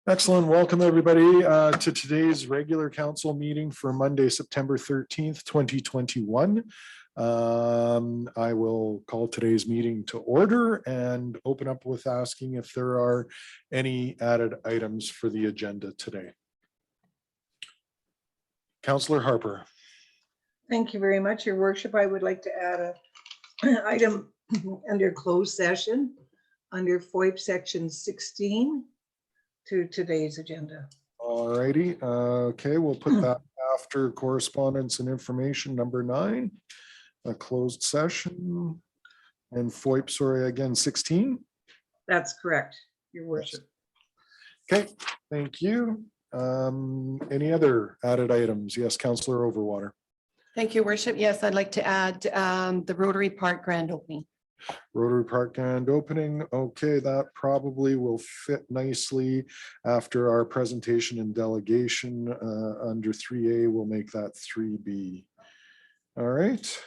Excellent. Welcome, everybody, to today's regular council meeting for Monday, September 13th, 2021. I will call today's meeting to order and open up with asking if there are any added items for the agenda today. Councillor Harper. Thank you very much, Your Worship. I would like to add an item under closed session under FOIP section 16 to today's agenda. All righty. Okay, we'll put that after correspondence and information number 9, a closed session, and FOIP, sorry, again, 16. That's correct, Your Worship. Okay, thank you. Any other added items? Yes, Councillor Overwater. Thank you, Worship. Yes, I'd like to add the Rotary Park grand opening. Rotary Park grand opening. Okay, that probably will fit nicely after our presentation and delegation under 3A. We'll make that 3B. All right.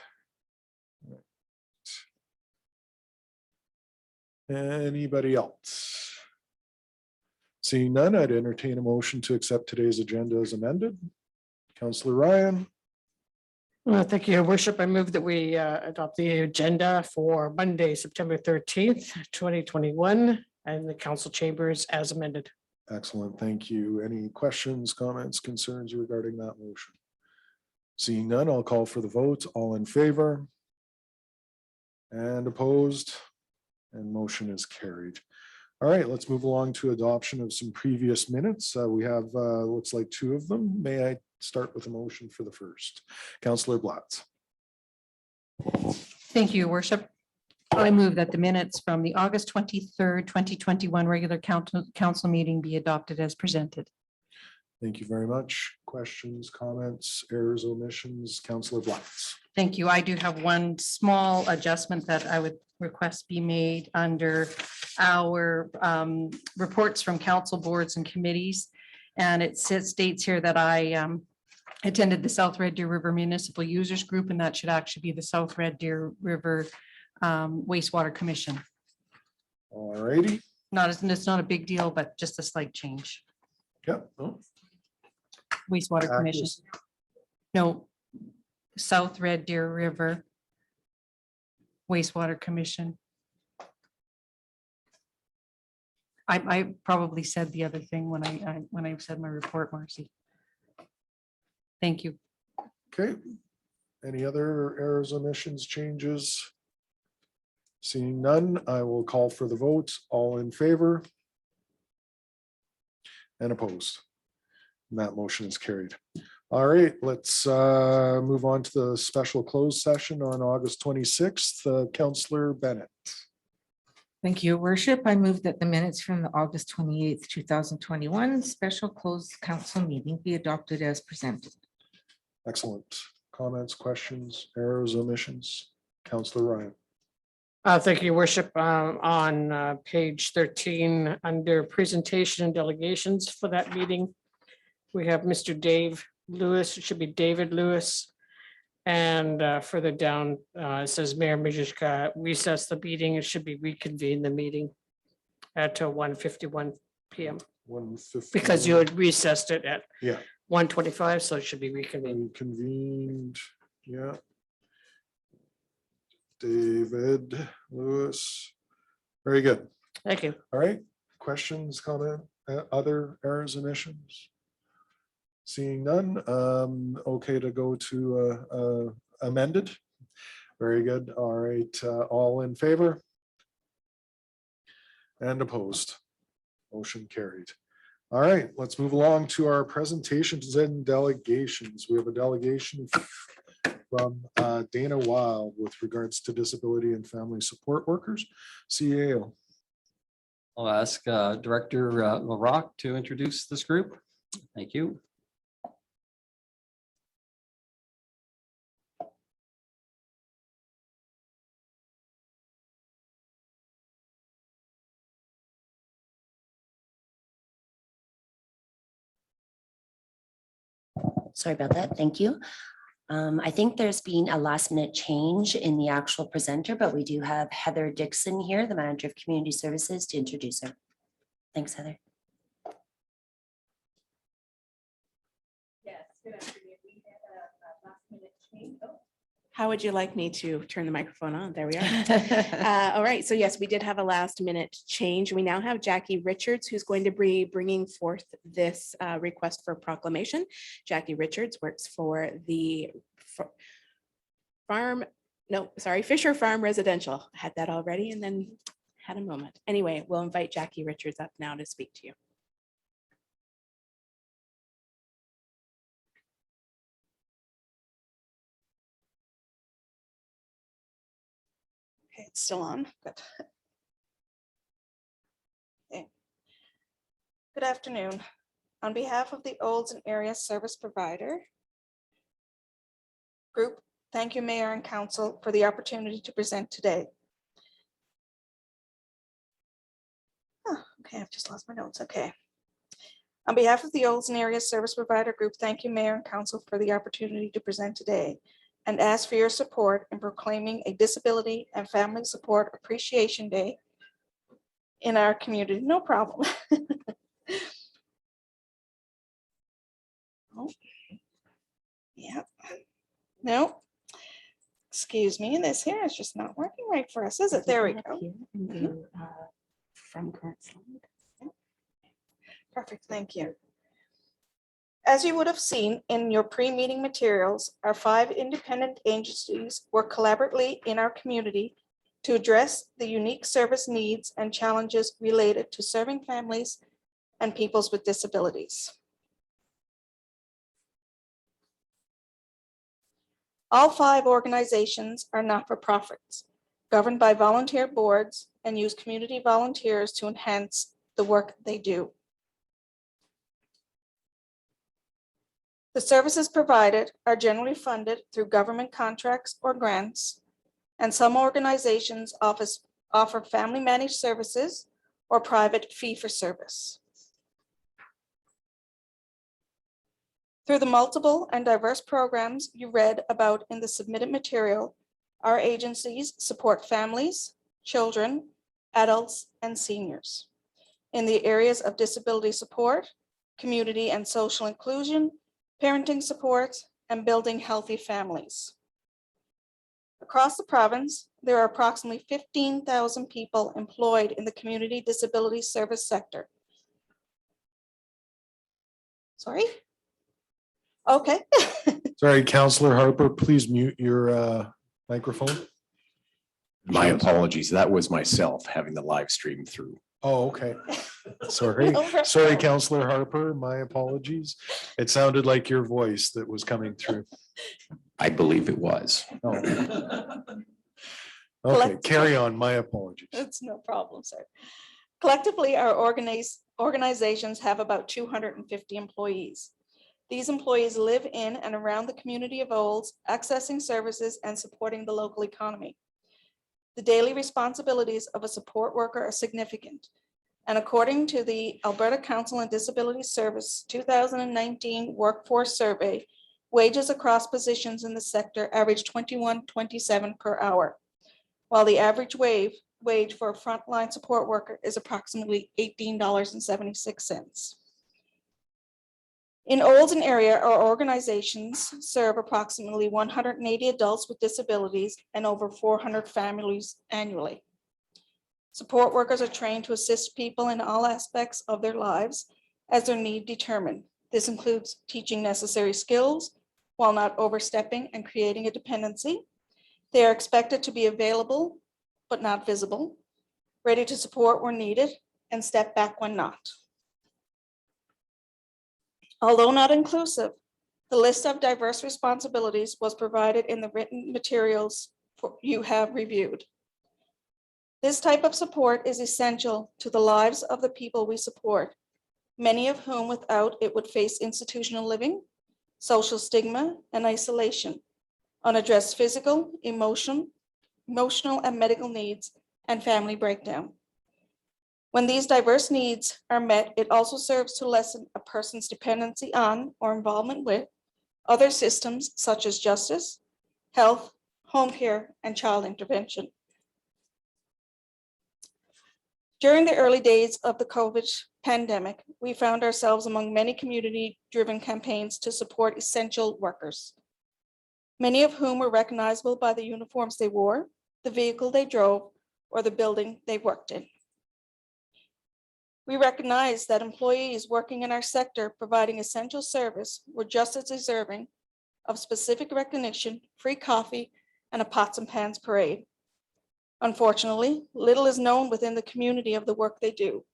Anybody else? Seeing none, I'd entertain a motion to accept today's agenda as amended. Councillor Ryan. Thank you, Your Worship. I move that we adopt the agenda for Monday, September 13th, 2021, and the council chambers as amended. Excellent. Thank you. Any questions, comments, concerns regarding that motion? Seeing none, I'll call for the vote. All in favor? And opposed? And motion is carried. All right, let's move along to adoption of some previous minutes. We have, looks like 2 of them. May I start with a motion for the first? Councillor Blatz. Thank you, Your Worship. I move that the minutes from the August 23rd, 2021 regular council meeting be adopted as presented. Thank you very much. Questions, comments, errors, omissions? Councillor Blatz. Thank you. I do have one small adjustment that I would request be made under our reports from council boards and committees. And it states here that I attended the South Red Deer River Municipal Users Group, and that should actually be the South Red Deer River Wastewater Commission. All righty. It's not a big deal, but just a slight change. Yep. Oh. Wastewater Commission. No, South Red Deer River Wastewater Commission. I probably said the other thing when I said my report, Marcy. Thank you. Okay. Any other errors, omissions, changes? Seeing none, I will call for the vote. All in favor? And opposed? And that motion is carried. All right, let's move on to the special closed session on August 26th. Councillor Bennett. Thank you, Your Worship. I move that the minutes from the August 28th, 2021 special closed council meeting be adopted as presented. Excellent. Comments, questions, errors, omissions? Councillor Ryan. Thank you, Your Worship. On page 13, under presentation and delegations for that meeting, we have Mr. Dave Lewis. It should be David Lewis. And further down, it says Mayor Mijishka recess the meeting. It should be reconvene the meeting at 1:51 p.m. 1:50. Because you had recessed it at 1:25, so it should be reconvened. Convened, yeah. David Lewis. Very good. Thank you. All right. Questions, comment, other errors, omissions? Seeing none. Okay to go to amended. Very good. All right. All in favor? And opposed? Motion carried. All right. Let's move along to our presentations and delegations. We have a delegation from Dana Wild with regards to disability and family support workers, CAO. I'll ask Director LaRock to introduce this group. Thank you. Sorry about that. Thank you. I think there's been a last minute change in the actual presenter, but we do have Heather Dixon here, the Manager of Community Services, to introduce her. Thanks, Heather. How would you like me to turn the microphone on? There we are. All right, so yes, we did have a last minute change. We now have Jackie Richards, who's going to be bringing forth this request for proclamation. Jackie Richards works for the Fisher Farm Residential. I had that already and then had a moment. Anyway, we'll invite Jackie Richards up now to speak to you. Okay, it's still on. Good. Okay. Good afternoon. On behalf of the Olds and Area Service Provider Group, thank you, Mayor and Council, for the opportunity to present today. Oh, okay, I've just lost my notes. Okay. On behalf of the Olds and Area Service Provider Group, thank you, Mayor and Council, for the opportunity to present today and ask for your support in proclaiming a Disability and Family Support Appreciation Day in our community. No problem. Oh. Yeah. No. Excuse me, this here is just not working right for us, is it? There we go. From current slide. Perfect, thank you. As you would have seen in your pre-meeting materials, our 5 independent agencies work collaboratively in our community to address the unique service needs and challenges related to serving families and peoples with disabilities. All 5 organizations are not-for-profits, governed by volunteer boards, and use community volunteers to enhance the work they do. The services provided are generally funded through government contracts or grants, and some organizations offer family managed services or private fee-for-service. Through the multiple and diverse programs you read about in the submitted material, our agencies support families, children, adults, and seniors in the areas of disability support, community and social inclusion, parenting support, and building healthy families. Across the province, there are approximately 15,000 people employed in the community disability service sector. Sorry? Okay. Sorry, Counselor Harper, please mute your microphone. My apologies. That was myself having the live stream through. Oh, okay. Sorry, No problem. sorry, Counselor Harper, my apologies. It sounded like your voice that was coming through. I believe it was. Oh. Okay, carry on. My apologies. It's no problem, sir. Collectively, our organizations have about 250 employees. These employees live in and around the community of Olds, accessing services and supporting the local economy. The daily responsibilities of a support worker are significant. And according to the Alberta Council on Disability Service 2019 Workforce Survey, wages across positions in the sector average $21.27 per hour, while the average wage for a frontline support worker is approximately $18.76. In Olds and area, our organizations serve approximately 180 adults with disabilities and over 400 families annually. Support workers are trained to assist people in all aspects of their lives as their need determined. This includes teaching necessary skills while not overstepping and creating a dependency. They are expected to be available but not visible, ready to support where needed, and step back when not. Although not inclusive, the list of diverse responsibilities was provided in the written materials you have reviewed. This type of support is essential to the lives of the people we support, many of whom without it would face institutional living, social stigma, and isolation, unaddressed physical, emotional, and medical needs, and family breakdown. When these diverse needs are met, it also serves to lessen a person's dependency on or involvement with other systems such as justice, health, home care, and child intervention. During the early days of the COVID pandemic, we found ourselves among many community-driven campaigns to support essential workers, many of whom were recognizable by the uniforms they wore, the vehicle they drove, or the building they worked in. We recognize that employees working in our sector providing essential service were just as deserving of specific recognition, free coffee, and a pots and pans parade. Unfortunately, little is known within the community of the work they do.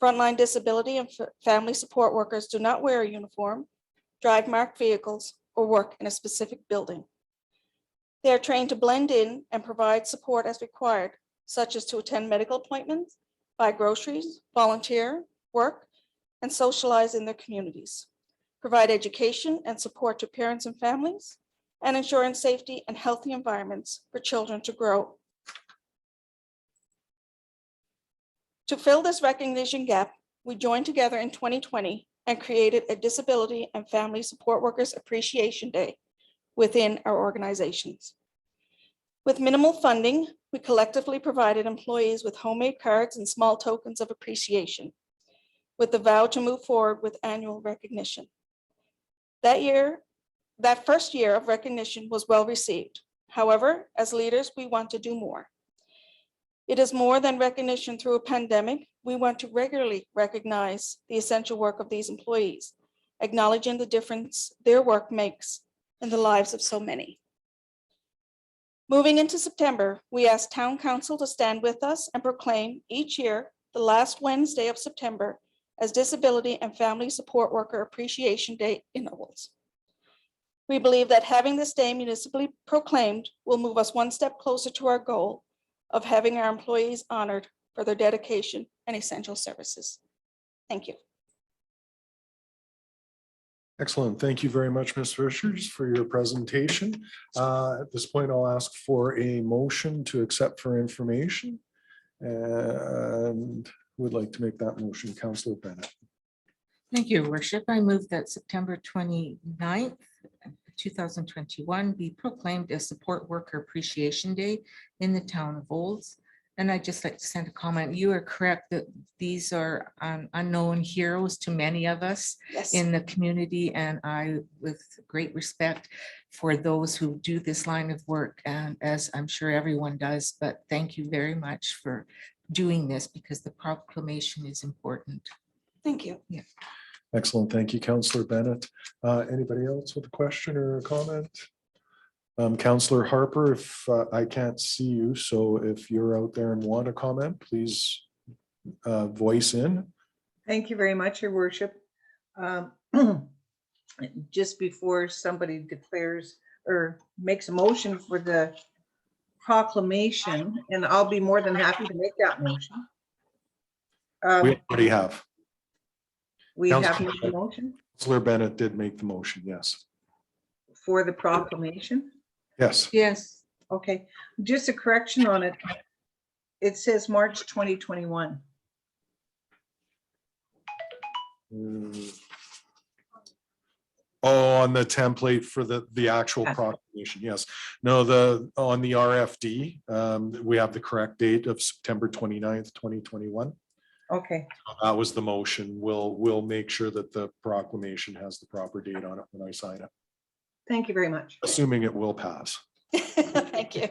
Frontline disability and family support workers do not wear a uniform, drive marked vehicles, or work in a specific building. They are trained to blend in and provide support as required, such as to attend medical appointments, buy groceries, volunteer, work, and socialize in their communities, provide education and support to parents and families, and ensuring safety and healthy environments for children to grow. To fill this recognition gap, we joined together in 2020 and created a Disability and Family Support Workers Appreciation Day within our organizations. With minimal funding, we collectively provided employees with homemade cards and small tokens of appreciation, with the vow to move forward with annual recognition. That first year of recognition was well received. However, as leaders, we want to do more. It is more than recognition through a pandemic. We want to regularly recognize the essential work of these employees, acknowledging the difference their work makes in the lives of so many. Moving into September, we asked Town Council to stand with us and proclaim each year the last Wednesday of September as Disability and Family Support Worker Appreciation Day in Olds. We believe that having this day municipally proclaimed will move us one step closer to our goal of having our employees honored for their dedication and essential services. Thank you. Excellent. Thank you very much, Ms. Richards, for your presentation. At this point, I'll ask for a motion to accept for information. And would like to make that motion, Councillor Bennett. Thank you, Your Worship. I move that September 29th, 2021 be proclaimed as Support Worker Appreciation Day in the town of Olds. And I'd just like to send a comment. You are correct that these are unknown heroes to many of us Yes. in the community. And I, with great respect for those who do this line of work, and as I'm sure everyone does, but thank you very much for doing this because the proclamation is important. Thank you. Yeah. Excellent. Thank you, Councillor Bennett. Anybody else with a question or a comment? Councillor Harper, if I can't see you, so if you're out there and want to comment, please voice in. Thank you very much, Your Worship. Just before somebody declares or makes a motion for the proclamation, and I'll be more than happy to make that motion. We already have. We have Councillor made the motion Councillor Bennett did make the motion, yes. for the proclamation. Yes. Yes. Okay, just a correction on it. It says March 2021. Oh, on the template for the actual proclamation, yes. No, on the RFD, we have the correct date of September 29th, 2021. Okay, That was the motion. We'll make sure that the proclamation has the proper date on it when I sign it, thank you very much. assuming it will pass. Thank you.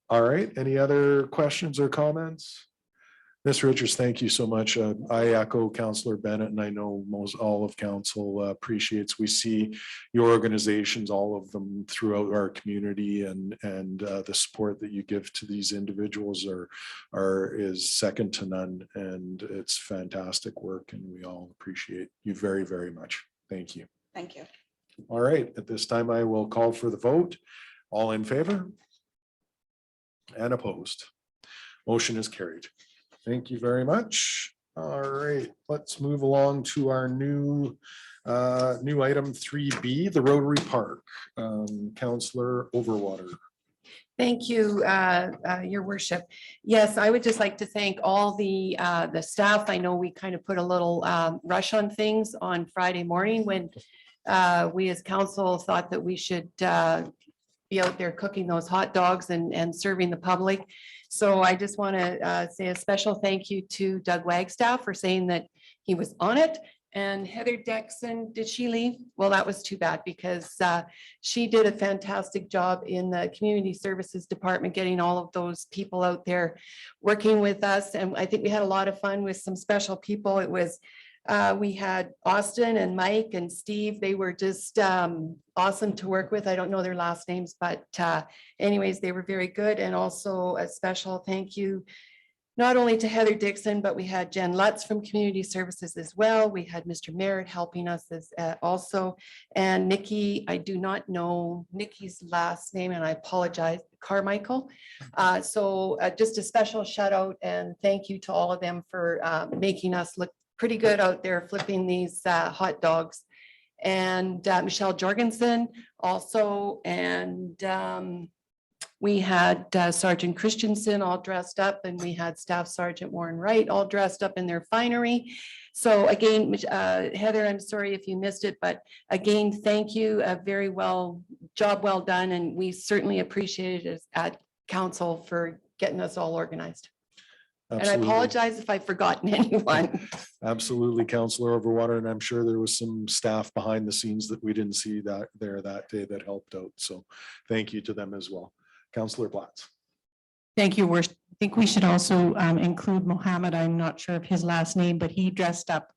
All right, any other questions or comments? Ms. Richards, thank you so much. I echo Councillor Bennett, and I know all of council appreciates. We see your organizations, all of them throughout our community, and the support that you give to these individuals is second to none, and it's fantastic work, and we all appreciate you very, very much. Thank you. Thank you. All right, at this time, I will call for the vote. All in favor? And opposed? Motion is carried. Thank you very much. All right, let's move along to our new item 3B, the Rotary Park. Councillor Overwater. Thank you, Your Worship. Yes, I would just like to thank all the staff. I know we kind of put a little rush on things on Friday morning when we as council thought that we should be out there cooking those hot dogs and serving the public. So I just want to say a special thank you to Doug Wagstaff for saying that he was on it. And Heather Dixon, did she leave? Well, that was too bad because she did a fantastic job in the community services department, getting all of those people out there working with us. And I think we had a lot of fun with some special people. It was, we had Austin and Mike and Steve. They were just awesome to work with. I don't know their last names, but anyways, they were very good. And also a special thank you not only to Heather Dixon, but we had Jen Lutz from Community Services as well. We had Mr. Merritt helping us as also. And Nikki, I do not know Nikki's last name and I apologize, Carmichael. So just a special shout out and thank you to all of them for making us look pretty good out there flipping these hot dogs. And Michelle Jorgensen also, and we had Sergeant Christensen all dressed up and we had Staff Sergeant Warren Wright all dressed up in their finery. So again, Heather, I'm sorry if you missed it, but again, thank you. A very job well done. And we certainly appreciate it at council for getting us all organized. And I apologize if I've forgotten anyone. Absolutely, Councillor Overwater, and I'm sure there was some staff behind the scenes that we didn't see that day that helped out. So thank you to them as well. Councillor Blatz. Thank you, Worship. I think we should also include Mohammed. I'm not sure of his last name, but he dressed up,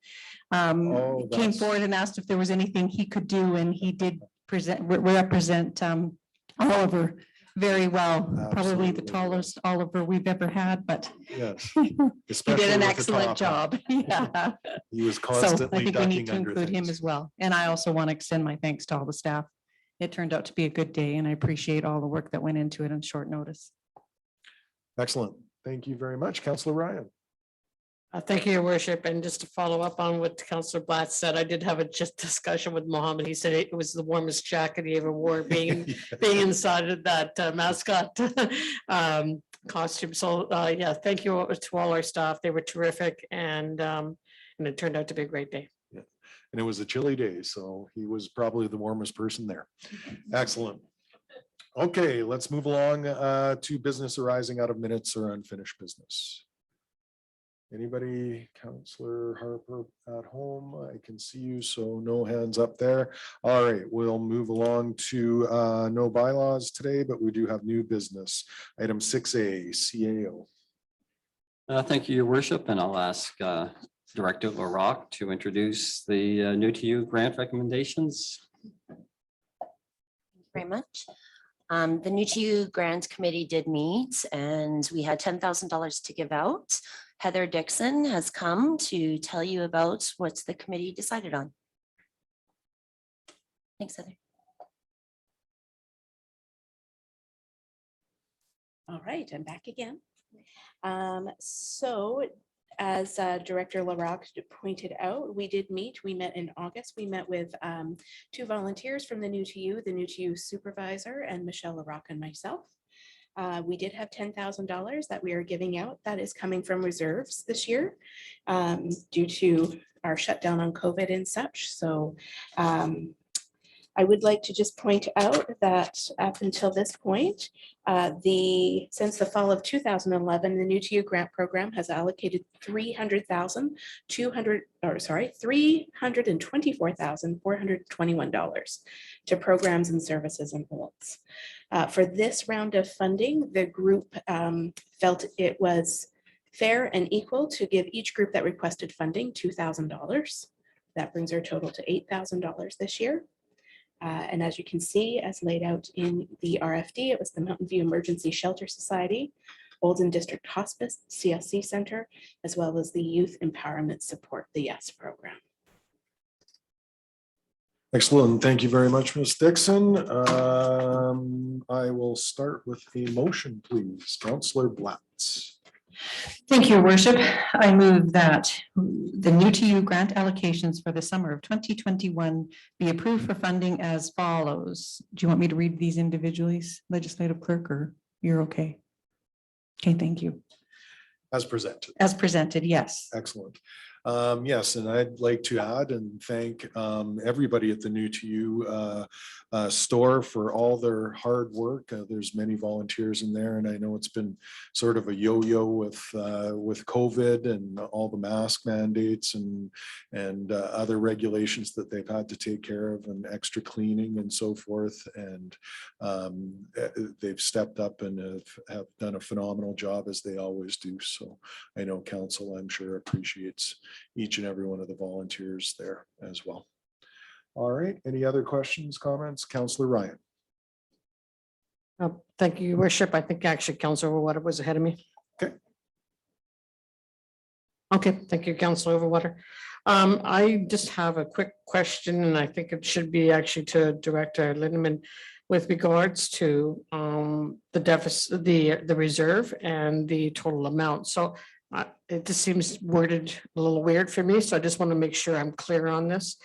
came forward and asked if there was anything he could do, and he did represent Oliver very well. Probably the tallest Oliver we've ever had, but Yes, he especially did an with the excellent top. job. Yeah. He was So I constantly think we need ducking to under include him things. as well. And I also want to extend my thanks to all the staff. It turned out to be a good day and I appreciate all the work that went into it on short notice. Excellent. Thank you very much, Councillor Ryan. Thank you, Your Worship. And just to follow up on what Councillor Blatt said, I did have a just discussion with Mohammed. He said it was the warmest jacket he ever wore being inside of that mascot costume. So yeah, thank you to all our staff. They were terrific and it turned out to be a great day. And it was a chilly day, so he was probably the warmest person there. Excellent. Okay, let's move along to business arising out of minutes or unfinished business. Anybody, Councillor Harper at home? I can see you, so no hands up there. All right, we'll move along to no bylaws today, but we do have new business. Item 6A, CAO. Thank you, Your Worship, and I'll ask Director LaRock to introduce the new to you grant recommendations. Thank you very much. The New to You Grant Committee did meet and we had $10,000 to give out. Heather Dixon has come to tell you about what the committee decided on. Thanks, Heather. All right, I'm back again. So as Director LaRock pointed out, we did meet. We met in August. We met with 2 volunteers from the New to You supervisor, and Michelle LaRock and myself. We did have $10,000 that we are giving out. That is coming from reserves this year due to our shutdown on COVID and such. So I would like to just point out that up until this point, since the fall of 2011, the New to You grant program has allocated $324,421 to programs and services and holds. For this round of funding, the group felt it was fair and equal to give each group that requested funding $2,000. That brings our total to $8,000 this year. And as you can see, as laid out in the RFD, it was the Mountain View Emergency Shelter Society, Olden District Hospice, CLC Center, as well as the Youth Empowerment Support, the YES program. Excellent. Thank you very much, Ms. Dixon. I will start with a motion, please. Councillor Blatz. Thank you, Your Worship. I move that the New to You grant allocations for the summer of 2021 be approved for funding as follows. Do you want me to read these individually, Legislative Clerk, or you're okay? Okay, thank you. As presented. As presented, yes. Excellent. Yes, and I'd like to add and thank everybody at the New to You store for all their hard work. There's many volunteers in there, and I know it's been sort of a yo-yo with COVID and all the mask mandates and other regulations that they've had to take care of, and extra cleaning and so forth. And they've stepped up and have done a phenomenal job, as they always do. So I know council, I'm sure, appreciates each and every one of the volunteers there as well. All right, any other questions, comments? Councillor Ryan. Thank you, your worship. I think actually Councilor Overwater was ahead of me. Okay. Okay, thank you, Councilor Overwater. I just have a quick question, and I think it should be actually to Director Lindeman with regards to the deficit, the reserve and the total amount. So it just seems worded a little weird for me, so I just want to make sure I'm clear on this.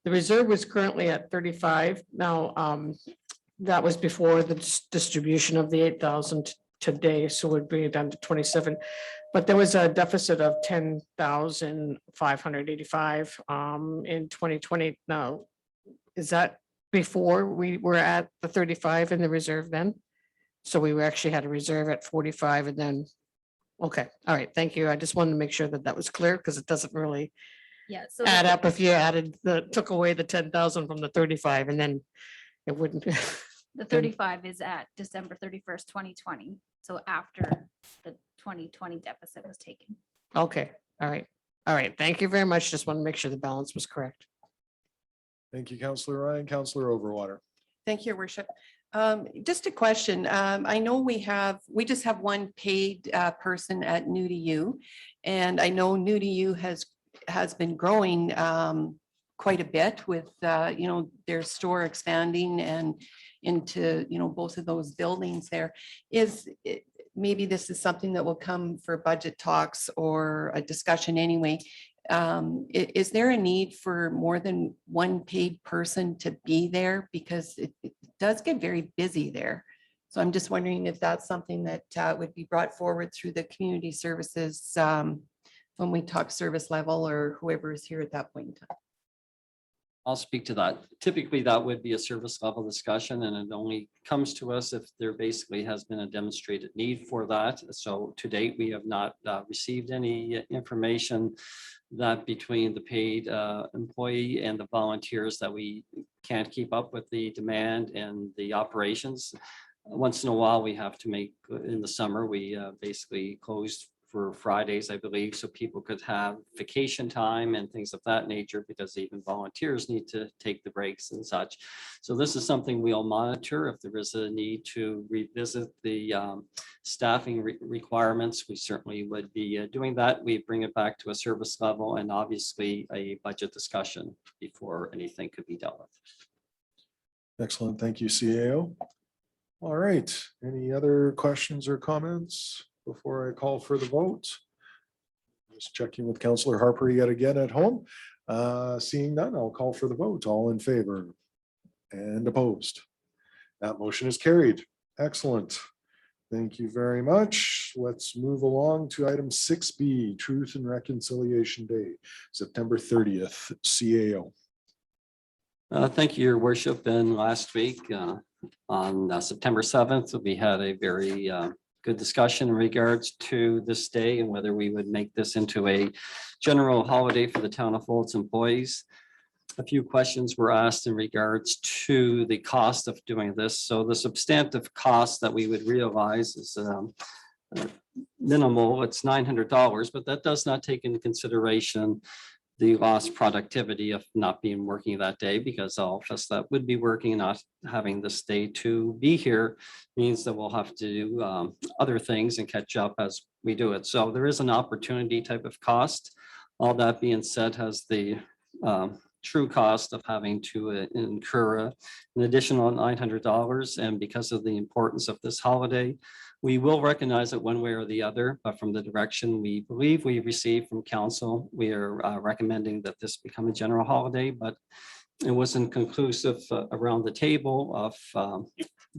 The reserve was currently at 35. Now, that was before the distribution of the 8,000 today, so we'd bring it down to 27. But there was a deficit of 10,585 in 2020. Now, is that before we were at the 35 in the reserve then? So we actually had a reserve at 45 and then, okay, all right, thank you. I just wanted to make sure that that was clear because it doesn't really Yeah, so add up if you took away the 10,000 from the 35 and then it wouldn't. the 35 is at December 31st, 2020. So after the 2020 deficit was taken. Okay, all right. All right, thank you very much. Just want to make sure the balance was correct. Thank you, Councillor Ryan. Councillor Overwater. Thank you, your worship. Just a question. I know we just have one paid person at New to You. And I know New to You has been growing quite a bit with, their store expanding and into, both of those buildings there. Maybe this is something that will come for budget talks or a discussion anyway. Is there a need for more than one paid person to be there? Because it does get very busy there. So I'm just wondering if that's something that would be brought forward through the community services when we talk service level or whoever is here at that point in time. I'll speak to that. Typically, that would be a service level discussion, and it only comes to us if there basically has been a demonstrated need for that. So to date, we have not received any information that between the paid employee and the volunteers that we can't keep up with the demand and the operations. Once in a while, we have to make, in the summer, we basically closed for Fridays, I believe, so people could have vacation time and things of that nature, because even volunteers need to take the breaks and such. So this is something we'll monitor. If there is a need to revisit the staffing requirements, we certainly would be doing that. We bring it back to a service level and obviously a budget discussion before anything could be dealt with. Excellent. Thank you, CAO. All right. Any other questions or comments before I call for the vote? Just checking with Councillor Harper yet again at home. Seeing none, I'll call for the vote. All in favor and opposed. That motion is carried. Excellent. Thank you very much. Let's move along to item 6B, Truth and Reconciliation Day, September 30th, CAO. Thank you, Your Worship. And last week on September 7th, we had a very good discussion in regards to this day and whether we would make this into a general holiday for the town of Olds employees. A few questions were asked in regards to the cost of doing this. So the substantive cost that we would realize is minimal. It's $900, but that does not take into consideration the lost productivity of not being working that day, because all of us that would be working, not having this day to be here, means that we'll have to do other things and catch up as we do it. So there is an opportunity type of cost. All that being said, has the true cost of having to incur an additional $900. And because of the importance of this holiday, we will recognize it one way or the other, but from the direction we believe we received from council, we are recommending that this become a general holiday, but it wasn't conclusive around the table of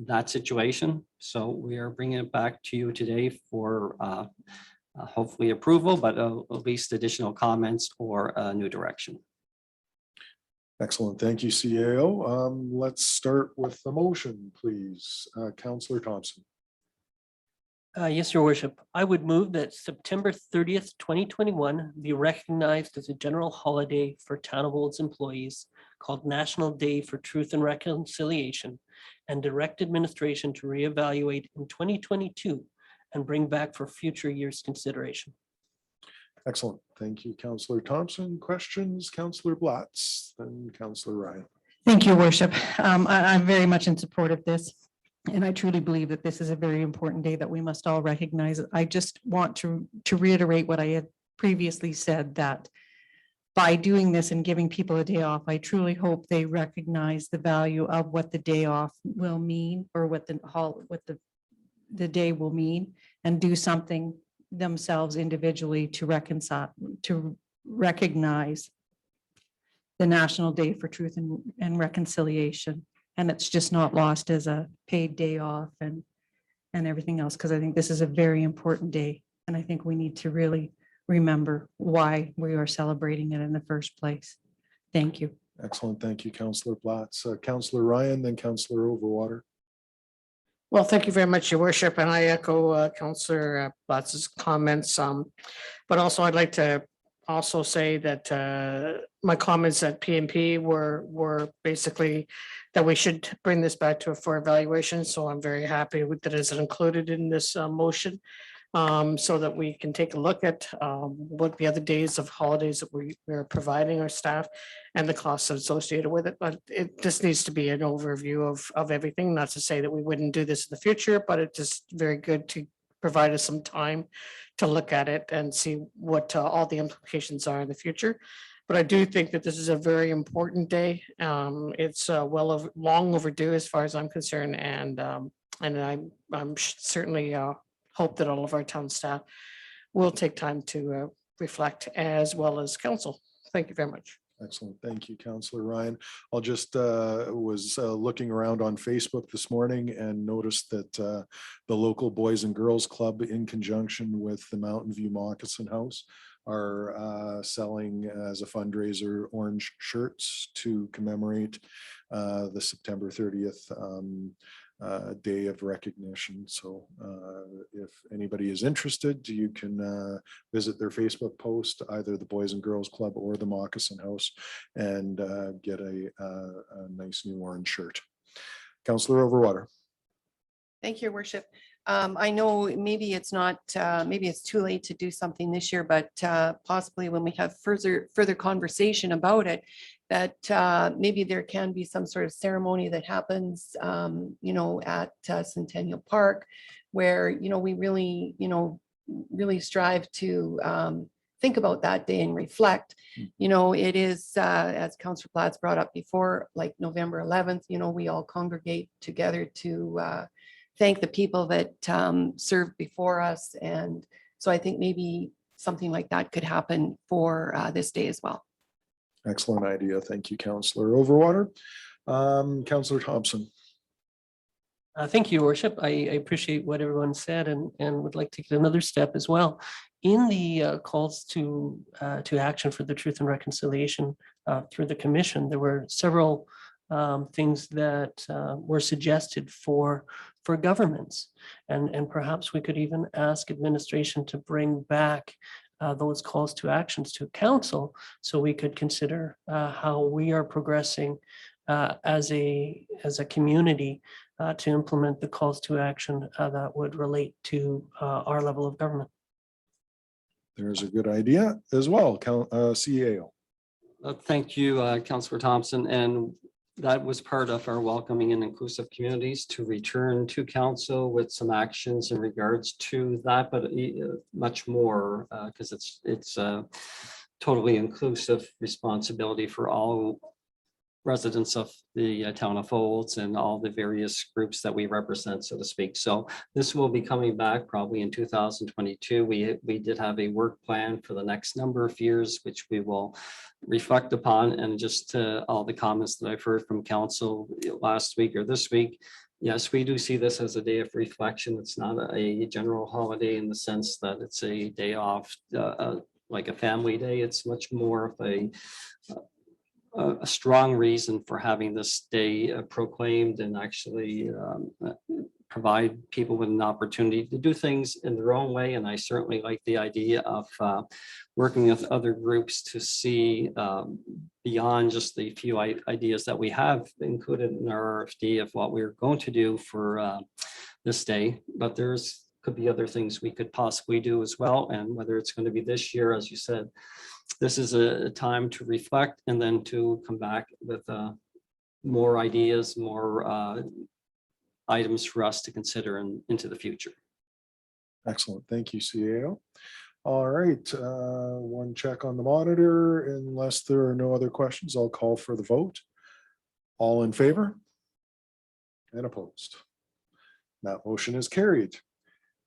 that situation. So we are bringing it back to you today for hopefully approval, but at least additional comments or a new direction. Excellent. Thank you, CAO. Let's start with the motion, please. Councillor Thompson. Yes, your worship. I would move that September 30th, 2021 be recognized as a general holiday for Town of Olds employees called National Day for Truth and Reconciliation, and direct administration to reevaluate in 2022 and bring back for future years' consideration. Excellent. Thank you, Councillor Thompson. Questions, Councillor Blatz, then Councillor Ryan. Thank you, Worship. I'm very much in support of this. And I truly believe that this is a very important day that we must all recognize. I just want to reiterate what I had previously said, that by doing this and giving people a day off, I truly hope they recognize the value of what the day off will mean, or what the day will mean, and do something themselves individually to recognize the National Day for Truth and Reconciliation. And it's just not lost as a paid day off and everything else, because I think this is a very important day. And I think we need to really remember why we are celebrating it in the first place. Thank you. Excellent. Thank you, Councillor Blatz. Councillor Ryan, then Councillor Overwater. Well, thank you very much, your worship, and I echo Councillor Blatz's comments. But also I'd like to also say that my comments at PNP were basically that we should bring this back for evaluation. So I'm very happy with that it's included in this motion, so that we can take a look at what the other days of holidays that we are providing our staff and the costs associated with it. But it just needs to be an overview of everything. Not to say that we wouldn't do this in the future, but it's just very good to provide us some time to look at it and see what all the implications are in the future. But I do think that this is a very important day. It's long overdue as far as I'm concerned, and I'm certainly hope that all of our town staff will take time to reflect, as well as council. Thank you very much. Excellent. Thank you, Councillor Ryan. I'll just was looking around on Facebook this morning and noticed that the local Boys and Girls Club, in conjunction with the Mountain View Moccasin House, are selling as a fundraiser orange shirts to commemorate the September 30th day of recognition. So if anybody is interested, you can visit their Facebook post, either the Boys and Girls Club or the Moccasin House, and get a nice new orange shirt. Councillor Overwater. Thank you, your worship. I know maybe it's not, maybe it's too late to do something this year, but possibly when we have further conversation about it, that maybe there can be some sort of ceremony that happens, at Centennial Park, where, we really, really strive to think about that day and reflect. It is, as Councillor Platts brought up before, like November 11th, we all congregate together to thank the people that served before us. And so I think maybe something like that could happen for this day as well. Excellent idea. Thank you, Councillor Overwater. Councillor Thompson. Thank you, your worship. I appreciate what everyone said, and would like to get another step as well. In the calls to action for the Truth and Reconciliation through the commission, there were several things that were suggested for governments, and perhaps we could even ask administration to bring back those calls to actions to council, so we could consider how we are progressing as a community to implement the calls to action that would relate to our level of government. There's a good idea as well. CAO. Thank you, Councillor Thompson. And that was part of our welcoming and inclusive communities to return to council with some actions in regards to that, but much more, because it's a totally inclusive responsibility for all residents of the town of Olds and all the various groups that we represent, so to speak. So this will be coming back probably in 2022. We did have a work plan for the next number of years, which we will reflect upon. And just all the comments that I've heard from council last week or this week, yes, we do see this as a day of reflection. It's not a general holiday in the sense that it's a day off, like a family day. It's much more of a strong reason for having this day proclaimed and actually provide people with an opportunity to do things in their own way. And I certainly like the idea of working with other groups to see beyond just the few ideas that we have included in our RFD of what we're going to do for this day. But could be other things we could possibly do as well. And whether it's going to be this year, as you said, this is a time to reflect and then to come back with more ideas, more items for us to consider into the future. Excellent. Thank you, CAO. All right, one check on the monitor. Unless there are no other questions, I'll call for the vote. All in favor? And opposed? That motion is carried.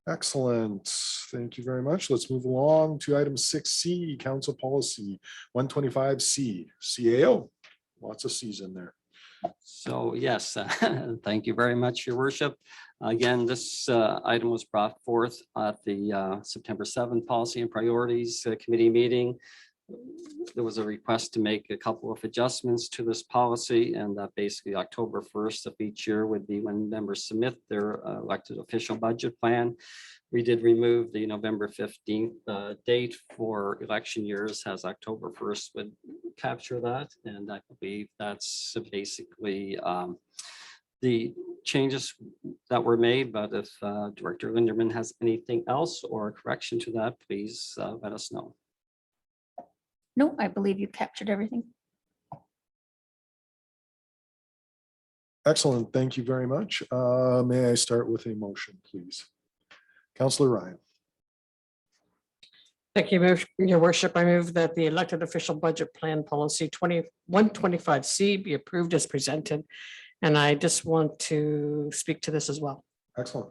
Excellent. Thank you very much. Let's move along to item 6C, Council Policy 125C, CAO. Lots of Cs in there. So yes, thank you very much, Your Worship. Again, this item was brought forth at the September 7th Policy and Priorities Committee meeting. There was a request to make a couple of adjustments to this policy, and that basically October 1st of each year would be when members submit their elected official budget plan. We did remove the November 15th date for election years, as October 1st would capture that. And I believe that's basically the changes that were made. But if Director Linderman has anything else or a correction to that, please let us know. No, I believe you captured everything. Excellent. Thank you very much. May I start with a motion, please? Councillor Ryan. Thank you, Your Worship. I move that the elected official budget plan policy 125C be approved as presented. And I just want to speak to this as well. Excellent.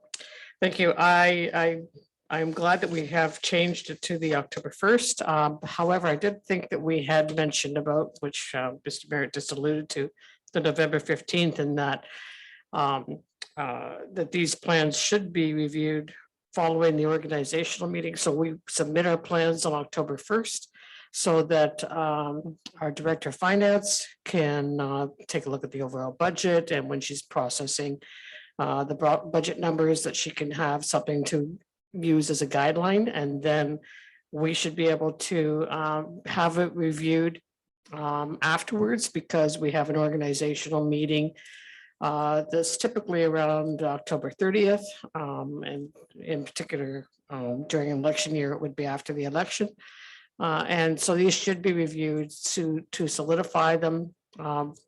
Thank you. I'm glad that we have changed it to the October 1st. However, I did think that we had mentioned about, which Mr. Barrett just alluded to, the November 15th, and that that these plans should be reviewed following the organizational meeting. So we submit our plans on October 1st so that our Director of Finance can take a look at the overall budget, and when she's processing the budget numbers, that she can have something to use as a guideline, and then we should be able to have it reviewed afterwards, because we have an organizational meeting that's typically around October 30th, and in particular during election year, it would be after the election. And so these should be reviewed to solidify them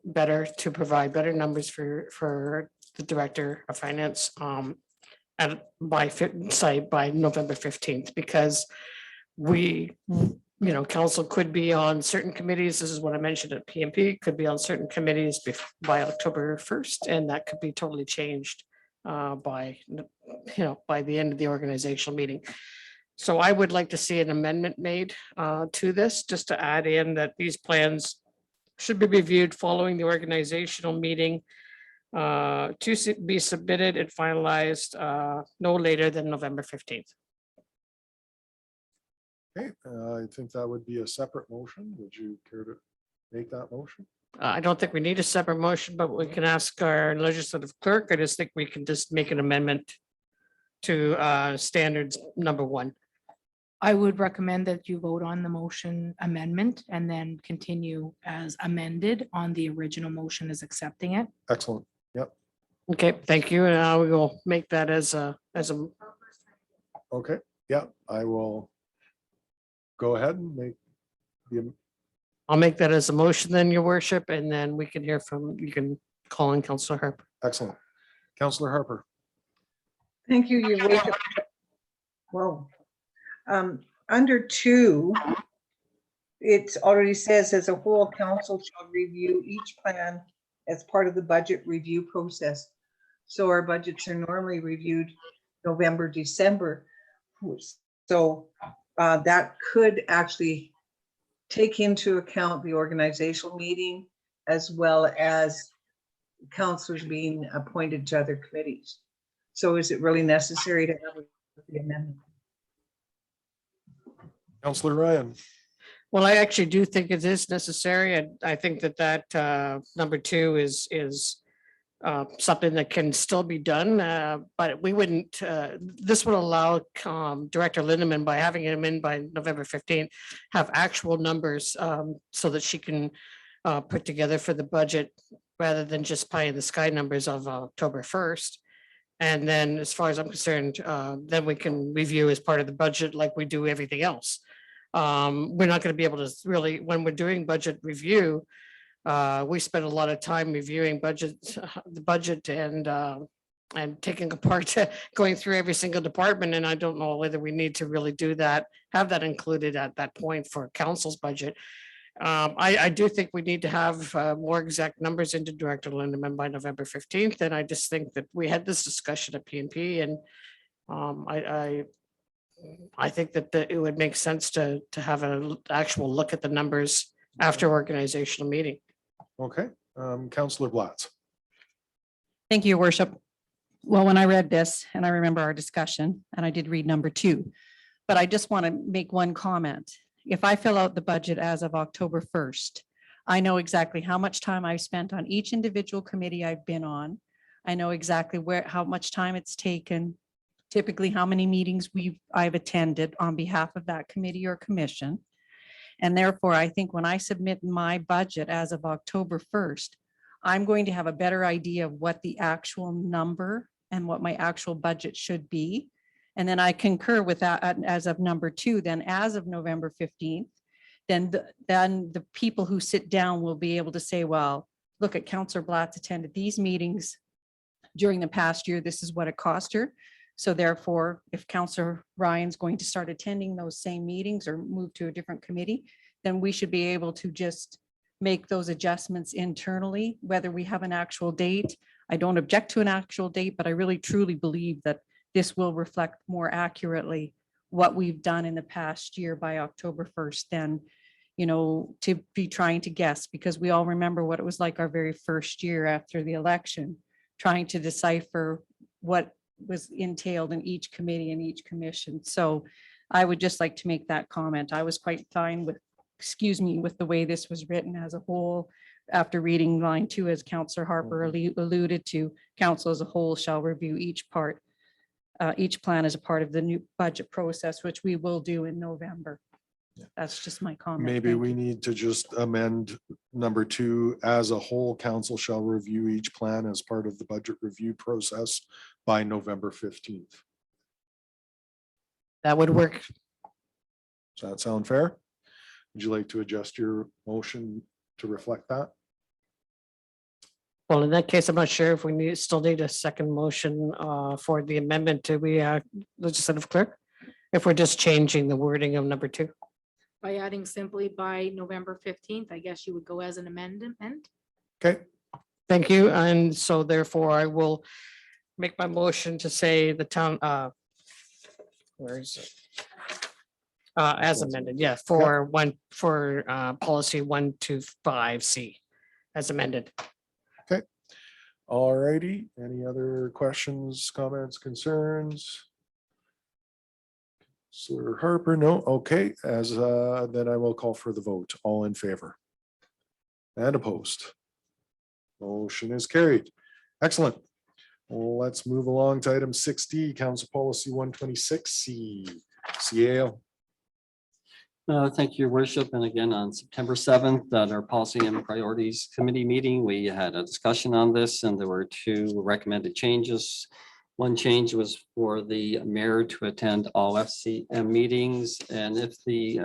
better, to provide better numbers for the Director of Finance by November 15th, because council could be on certain committees. This is what I mentioned at PMP, could be on certain committees by October 1st, and that could be totally changed by the end of the organizational meeting. So I would like to see an amendment made to this, just to add in that these plans should be reviewed following the organizational meeting to be submitted and finalized no later than November 15th. Okay, I think that would be a separate motion. Would you care to make that motion? I don't think we need a separate motion, but we can ask our legislative clerk. I just think we can just make an amendment to standards number 1. I would recommend that you vote on the motion amendment and then continue as amended on the original motion as accepting it. Excellent. Yep. Okay, thank you. And we will make that as a. Okay, yeah, I will go ahead and make the. I'll make that as a motion then, Your Worship, and then we can hear from, you can call in Councillor Harper. Excellent. Councillor Harper. Thank you, Your Worship. Whoa. Under 2, it already says, as a whole, council shall review each plan as part of the budget review process. So our budgets are normally reviewed November, December. So that could actually take into account the organizational meeting, as well as counselors being appointed to other committees. So is it really necessary to have the amendment? Counselor Ryan. Well, I actually do think it is necessary. And I think that number two is something that can still be done, but we wouldn't, this would allow Director Lindeman, by having him in by November 15th, have actual numbers so that she can put together for the budget rather than just pie in the sky numbers of October 1st. And then as far as I'm concerned, then we can review as part of the budget like we do everything else. We're not going to be able to really, when we're doing budget review, we spend a lot of time reviewing the budget and taking apart, going through every single department. And I don't know whether we need to really do that, have that included at that point for council's budget. I do think we need to have more exact numbers into Director Lindeman by November 15th. And I just think that we had this discussion at PNP, and I think that it would make sense to have an actual look at the numbers after organizational meeting. Okay, Counselor Blatz. Thank you, Your Worship. Well, when I read this, and I remember our discussion, and I did read number 2, but I just want to make one comment. If I fill out the budget as of October 1st, I know exactly how much time I've spent on each individual committee I've been on. I know exactly how much time it's taken, typically how many meetings I've attended on behalf of that committee or commission. And therefore, I think when I submit my budget as of October 1st, I'm going to have a better idea of what the actual number and what my actual budget should be. And then I concur with that as of number 2, then as of November 15th, then the people who sit down will be able to say, well, look at Councillor Blatz attended these meetings during the past year. This is what it cost her. So therefore, if Councillor Ryan's going to start attending those same meetings or move to a different committee, then we should be able to just make those adjustments internally, whether we have an actual date. I don't object to an actual date, but I really truly believe that this will reflect more accurately what we've done in the past year by October 1st than, to be trying to guess, because we all remember what it was like our very first year after the election, trying to decipher what was entailed in each committee and each commission. So I would just like to make that comment. I was quite fine with, with the way this was written as a whole. After reading line 2, as Councillor Harper alluded to, council as a whole shall review each plan as a part of the new budget process, which we will do in November. That's just my comment. Maybe Thank we you. need to just amend number 2, as a whole, council shall review each plan as part of the budget review process by November 15th. That would work. Does that sound fair? Would you like to adjust your motion to reflect that? Well, in that case, I'm not sure if we still need a second motion for the amendment to be legislative clerk, if we're just changing the wording of number 2. By adding simply by November 15th, I guess you would go as an amendment. Okay, Thank you. And so therefore I will make my motion to say the town, where is it? As amended, yeah, for policy 125C as amended. all righty. Any other questions, comments, concerns? Sir Harper, no, okay, then I will call for the vote. All in favor? And opposed? Motion is carried. Excellent. Well, let's move along to item 6D, Council Policy 126C. CAO. Thank you, Your Worship. And again, on September 7th, at our Policy and Priorities Committee meeting, we had a discussion on this, and there were 2 recommended changes. One change was for the mayor to attend all FCM meetings, and if the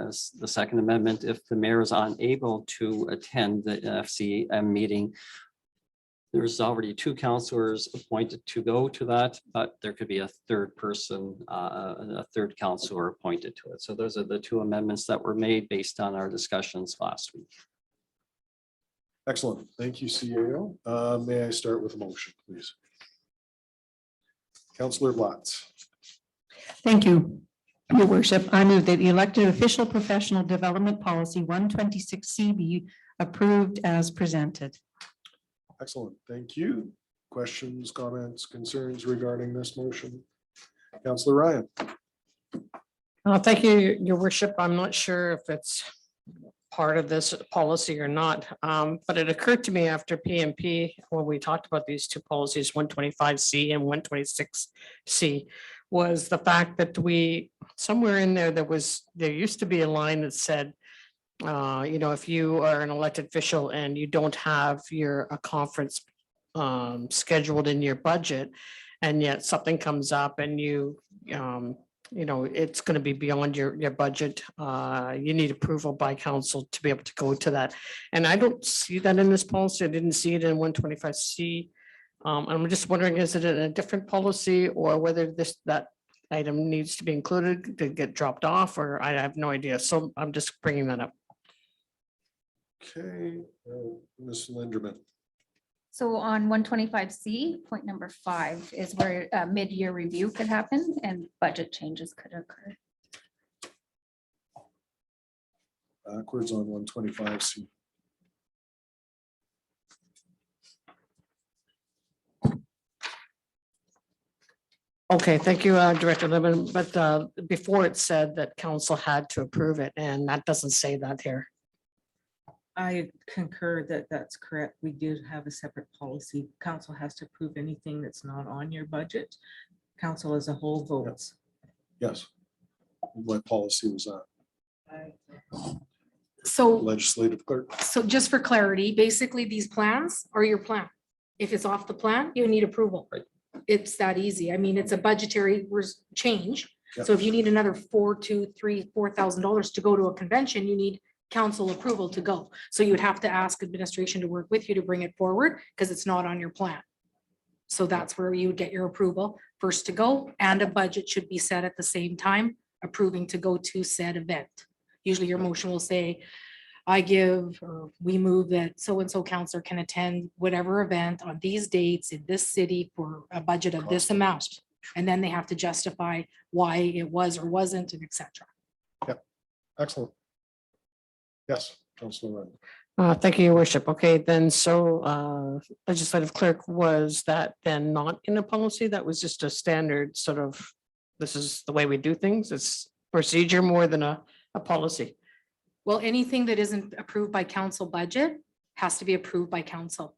second amendment, if the mayor is unable to attend the FCM meeting, there's already 2 counselors appointed to go to that, but there could be a third person, a third counselor appointed to it. So those are the 2 amendments that were made based on our discussions last week. Excellent. Thank you, CAO. May I start with a motion, please? Councillor Blatz. Thank you, Your Worship. I move that the elected official professional development policy 126C be approved as presented. Excellent. Thank you. Questions, comments, concerns regarding this motion? Councillor Ryan. Thank you, your worship. I'm not sure if it's part of this policy or not, but it occurred to me after PMP, when we talked about these two policies, 125C and 126C, was the fact that somewhere in there, there used to be a line that said, if you are an elected official and you don't have a conference scheduled in your budget, and yet something comes up and it's going to be beyond your budget. You need approval by council to be able to go to that. And I don't see that in this policy. I didn't see it in 125C. I'm just wondering, is it in a different policy or whether that item needs to be included to get dropped off, or I have no idea. So I'm just bringing that up. Okay, Ms. Linderman. So on 125C, point number 5 is where a mid-year review could happen and budget changes could occur. Backwards on 125C. Okay, thank you, Director Levin. But before it said that council had to approve it, and that doesn't say that here. I concur that that's correct. We did have a separate policy. Council has to approve anything that's not on your budget. Council as a whole votes. Yes. What policy was that? So, Legislative clerk. so just for clarity, basically these plans are your plan. If it's off the plan, you need approval. Right. It's that easy. I mean, it's a budgetary change. Yeah. So if you need another $4,000 to go to a convention, you need council approval to go. So you would have to ask administration to work with you to bring it forward because it's not on your plan. So that's where you would get your approval first to go, and a budget should be set at the same time, approving to go to said event. Usually your motion will say, we move that so-and-so counselor can attend whatever event on these dates in this city for a budget of this amount. And then they have to justify why it was or wasn't, and et cetera. Yep. Excellent. Yes, Councilor Ryan. Thank you, your worship. Okay, then so legislative clerk, was that then not in a policy? That was just a standard sort of, this is the way we do things. It's procedure more than a policy. Well, anything that isn't approved by council budget has to be approved by council.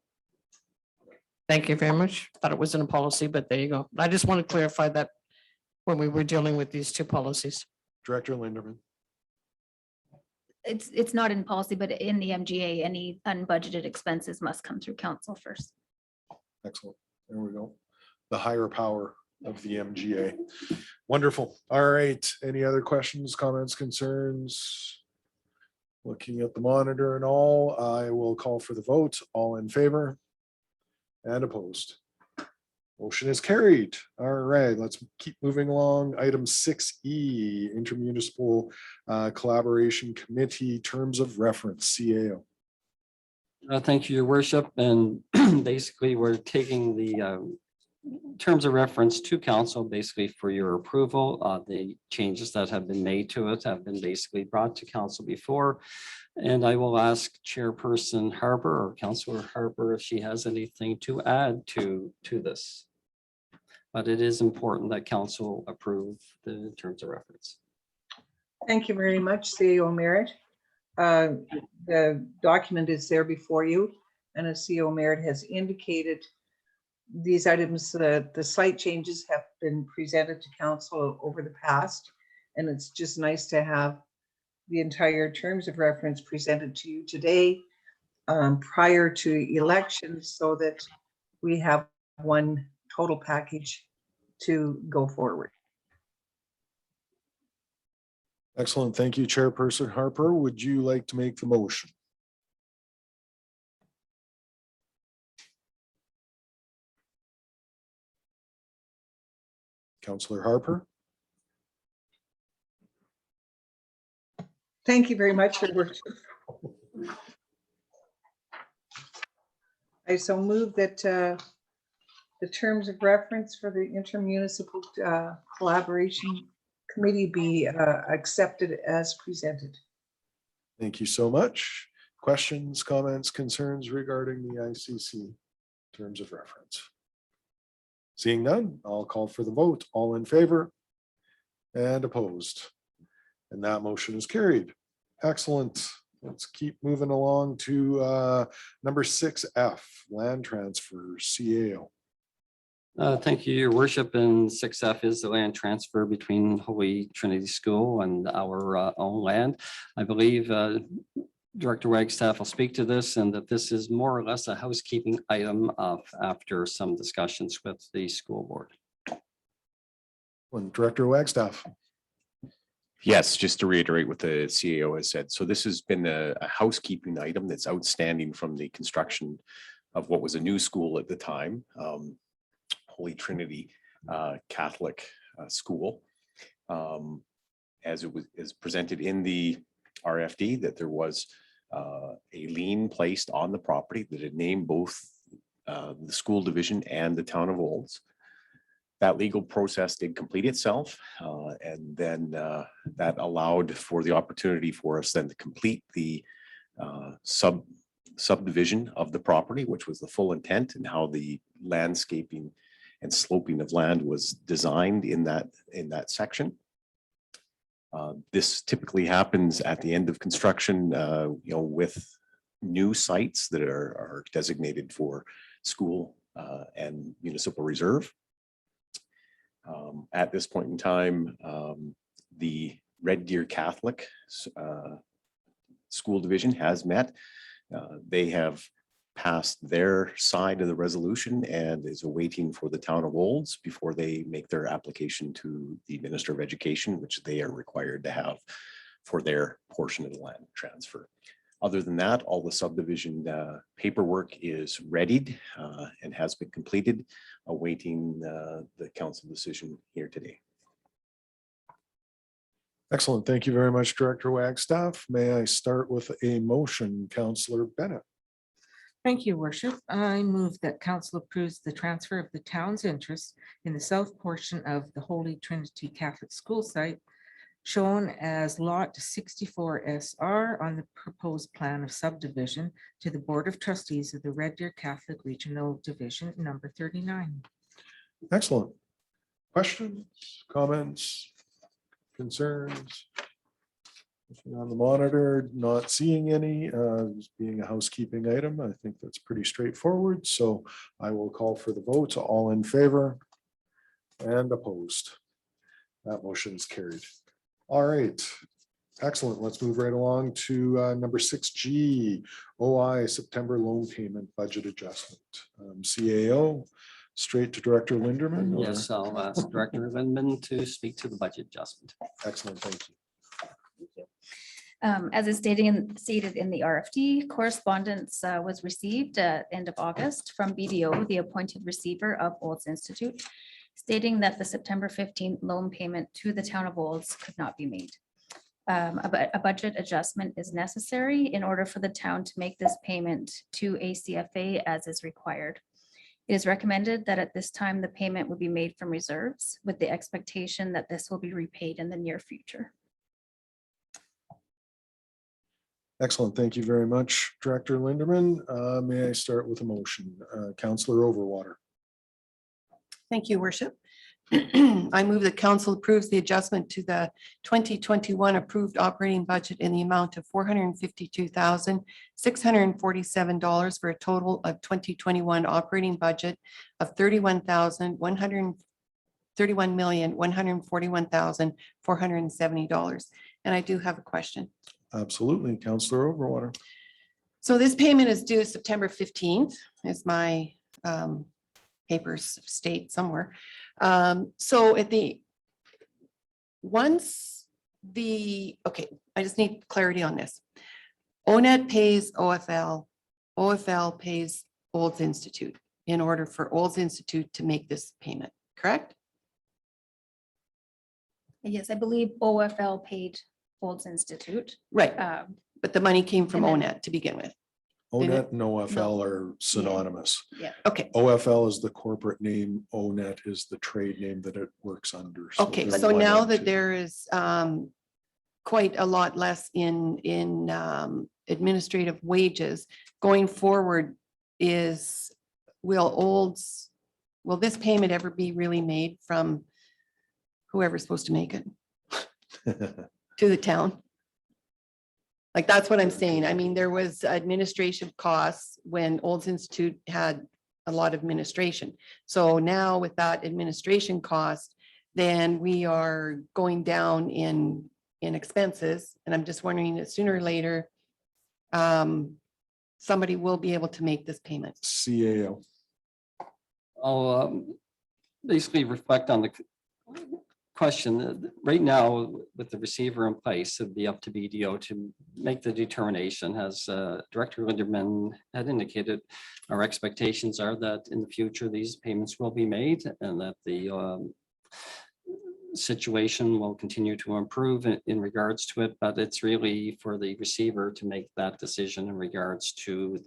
Thank you very much. Thought it was in a policy, but there you go. I just want to clarify that when we were dealing with these two policies. Director Linderman. It's not in policy, but in the MGA, any unbudgeted expenses must come through council first. Excellent. There we go. The higher power of the MGA. Wonderful. All right. Any other questions, comments, concerns? Looking at the monitor and all, I will call for the vote. All in favor? And opposed? Motion is carried. All right, let's keep moving along. Item 6E, Intermunicipal Collaboration Committee Terms of Reference, CAO. Thank you, your worship. And basically, we're taking the terms of reference to council basically for your approval. The changes that have been made to it have been basically brought to council before. And I will ask Chairperson Harper or Councillor Harper if she has anything to add to this. But it is important that council approve the terms of reference. Thank you very much, CEO Merritt. The document is there before you, and as CEO Merritt has indicated, these items, the slight changes have been presented to council over the past, and it's just nice to have the entire terms of reference presented to you today prior to elections so that we have one total package to go forward. Excellent. Thank you, Chairperson Harper. Would you like to make the motion? Councillor Harper. Thank you very much, Your Worship. I so move that the terms of reference for the Intermunicipal Collaboration Committee be accepted as presented. Thank you so much. Questions, comments, concerns regarding the ICC? terms of reference? Seeing none, I'll call for the vote. All in favor? And opposed? And that motion is carried. Excellent. Let's keep moving along to number 6F, land transfer, CAO. Thank you, Your Worship. And 6F is the land transfer between Holy Trinity School and our own land. I believe Director Wagstaff will speak to this, and that this is more or less a housekeeping item after some discussions with the school board. And Director Wagstaff. Yes, just to reiterate what the CAO has said. So this has been a housekeeping item that's outstanding from the construction of what was a new school at the time, Holy Trinity Catholic School. As it was is presented in the RFD, that there was a lien placed on the property that had named both the school division and the town of Olds. That legal process did complete itself, and then that allowed for the opportunity for us then to complete the subdivision of the property, which was the full intent and how the landscaping and sloping of land was designed in that section. This typically happens at the end of construction, with new sites that are designated for school and municipal reserve. At this point in time, the Red Deer Catholic School Division has met. They have passed their side of the resolution and is awaiting for the town of Olds before they make their application to the Minister of Education, which they are required to have for their portion of the land transfer. Other than that, all the subdivision paperwork is readied and has been completed, awaiting the council decision here today. Excellent. Thank you very much, Director Wagstaff. May I start with a motion, Councillor Bennett? Thank you, Worship. I move that council approves the transfer of the town's interest in the south portion of the Holy Trinity Catholic School site shown as Lot 64 SR on the proposed plan of subdivision to the Board of Trustees of the Red Deer Catholic Regional Division number 39. Excellent. Questions, comments, concerns? On the monitor, not seeing any, being a housekeeping item, I think that's pretty straightforward. So I will call for the vote. All in favor and opposed. That motion is carried. All right. Excellent. Let's move right along to number 6G, OI September loan payment budget adjustment. CAO, straight to Director Linderman. or- Yes, I'll ask Director Lindman to speak to the budget adjustment. Excellent. Thank you. As is stated in the RFD, correspondence was received at end of August from BDO, the appointed receiver of Olds Institute, stating that the September 15th loan payment to the town of Olds could not be made. A budget adjustment is necessary in order for the town to make this payment to ACFA as is required. It is recommended that at this time, the payment would be made from reserves with the expectation that this will be repaid in the near future. Excellent. Thank you very much, Director Linderman. May I start with a motion? Councillor Overwater. Thank you, Worship. I move that council approves the adjustment to the 2021 approved operating budget in the amount of $452,647 for a total of 2021 operating budget of $31,141,470. And I do have a question. Absolutely. Councillor Overwater. So this payment is due September 15th, as my papers state somewhere. So at the, okay, I just need clarity on this. ONET pays OFL, OFL pays Olds Institute in order for Olds Institute to make this payment, correct? Yes, I believe OFL paid Olds Institute. Right, but the money came from and then- ONET to begin with. ONET and OFL are synonymous. Yeah. Okay, OFL is the corporate name. ONET is the trade name that it works under. okay, they're so one now and that two. there is quite a lot less in administrative wages going forward, is will this payment ever be really made from whoever's supposed to make it to the town? Like, that's what I'm saying. I mean, there was administration costs when Olds Institute had a lot of administration. So now with that administration cost, then we are going down in expenses. And I'm just wondering that sooner or later, somebody will be able to make this payment. CAO. I'll basically reflect on the question. Right now, with the receiver in place, it'd be up to BDO to make the determination. As Director Linderman had indicated, our expectations are that in the future, these payments will be made and that the situation will continue to improve in regards to it, but it's really for the receiver to make that decision in regards to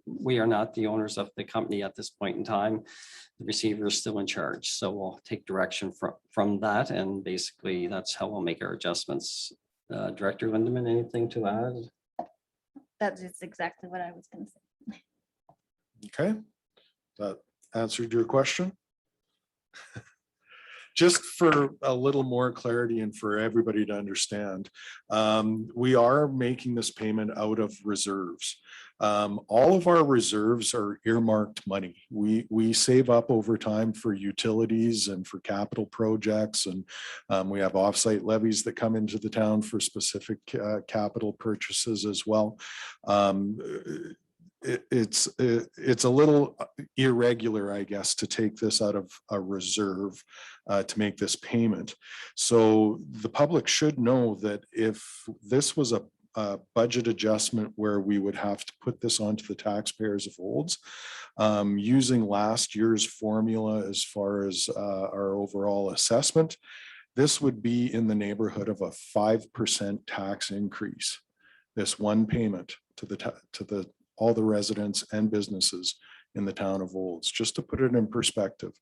we are not the owners of the company at this point in time. The receiver is still in charge, so we'll take direction from that, and basically that's how we'll make our adjustments. Director Lindeman, anything to add? That is exactly what I was going to say. Okay, that answered your question. Just for a little more clarity and for everybody to understand, we are making this payment out of reserves. All of our reserves are earmarked money. We save up over time for utilities and for capital projects, and we have offsite levies that come into the town for specific capital purchases as well. It's a little irregular, I guess, to take this out of a reserve to make this payment. So the public should know that if this was a budget adjustment where we would have to put this onto the taxpayers of Olds, using last year's formula as far as our overall assessment, this would be in the neighborhood of a 5% tax increase. This one payment to all the residents and businesses in the town of Olds. Just to put it in perspective,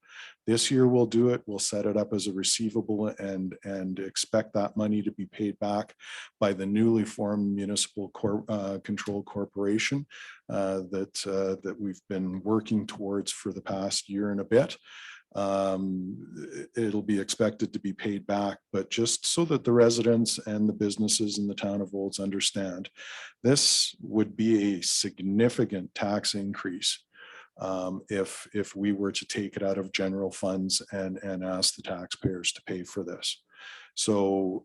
this year we'll do it, we'll set it up as a receivable and expect that money to be paid back by the newly formed municipal control corporation that we've been working towards for the past year and a bit. It'll be expected to be paid back, but just so that the residents and the businesses in the town of Olds understand, this would be a significant tax increase if we were to take it out of general funds and ask the taxpayers to pay for this. So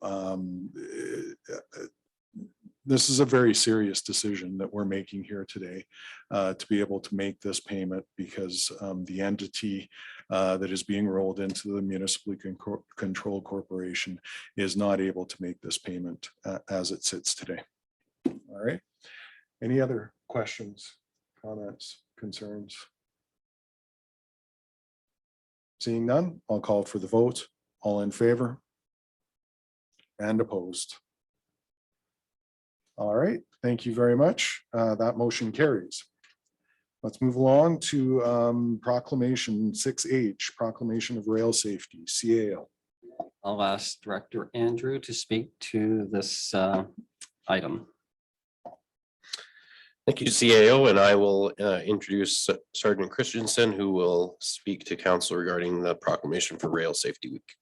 this is a very serious decision that we're making here today to be able to make this payment, because the entity that is being rolled into the municipally controlled corporation is not able to make this payment as it sits today. All right. Any other questions, comments, concerns? Seeing none, I'll call for the vote. All in favor? And opposed? All right, thank you very much. That motion carries. Let's move along to proclamation 6H, proclamation of rail safety, CAO. I'll ask Director Andrew to speak to this item. Thank you, CAO, and I will introduce Sergeant Christensen, who will speak to council regarding the proclamation for Rail Safety Week.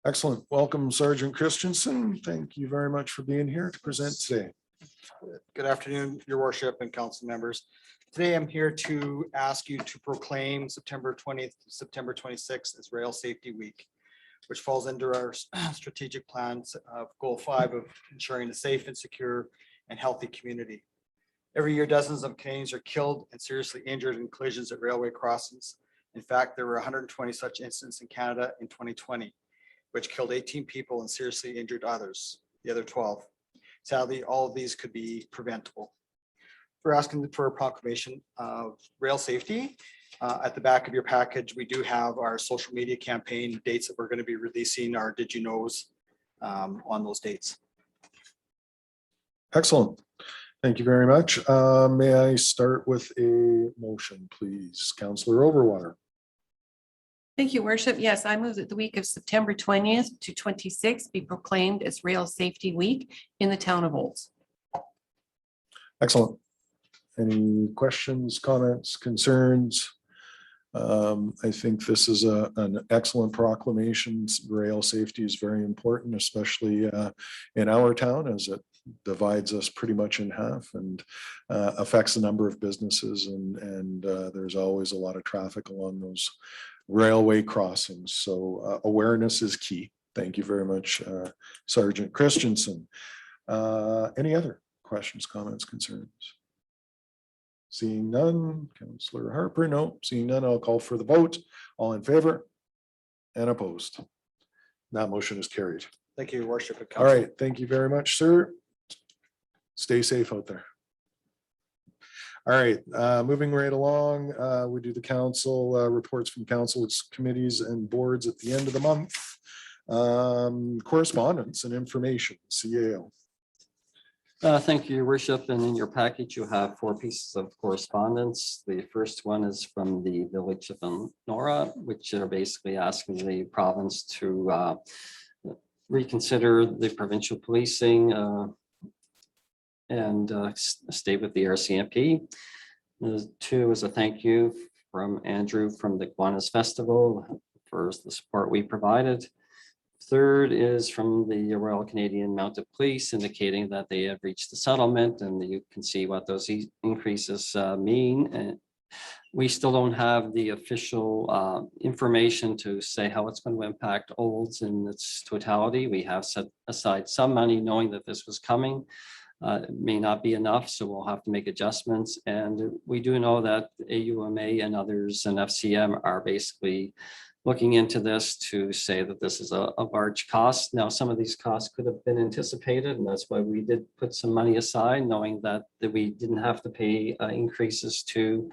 Excellent. Welcome, Sergeant Christensen. Thank you very much for being here to present today. Good afternoon, Your Worship and council members. Today I'm here to ask you to proclaim September 20th to September 26th as Rail Safety Week, which falls under our strategic plans of Goal 5 of ensuring a safe and secure and healthy community. Every year, dozens of Canadians are killed and seriously injured in collisions at railway crossings. In fact, there were 120 such incidents in Canada in 2020, which killed 18 people and seriously injured others, the other 12. Sadly, all of these could be preventable. We're asking for a proclamation of rail safety. At the back of your package, we do have our social media campaign dates that we're going to be releasing our Did You Knows on those dates. Excellent. Thank you very much. May I start with a motion, please? Councillor Overwater. Thank you, Worship. Yes, I move that the week of September 20th to 26th be proclaimed as Rail Safety Week in the town of Olds. Excellent. Any questions, comments, concerns? I think this is an excellent proclamation. Rail safety is very important, especially in our town, as it divides us pretty much in half and affects a number of businesses. And there's always a lot of traffic along those railway crossings. So awareness is key. Thank you very much, Sergeant Christensen. Any other questions, comments, concerns? Seeing none, Councillor Harper, no. Seeing none, I'll call for the vote. All in favor and opposed. That motion is carried. Thank you, Your Worship. and All Council. right, thank you very much, sir. Stay safe out there. All right, moving right along, we do the council reports from councils, committees and boards at the end of the month. Correspondence and information, CAO. Thank you, Your Worship. And in your package, you have 4 pieces of correspondence. The first one is from the village of Nora, which are basically asking the province to reconsider the provincial policing and stay with the RCMP. The 2 is a thank you from Andrew from the Kiwanis Festival for the support we provided. 3rd is from the Royal Canadian Mounted Police indicating that they have reached the settlement, and you can see what those increases mean. And we still don't have the official information to say how it's going to impact Olds in its totality. We have set aside some money knowing that this was coming. It may not be enough, so we'll have to make adjustments. And we do know that AUMA and others and FCM are basically looking into this to say that this is a large cost. Now, some of these costs could have been anticipated, and that's why we did put some money aside, knowing that we didn't have to pay increases to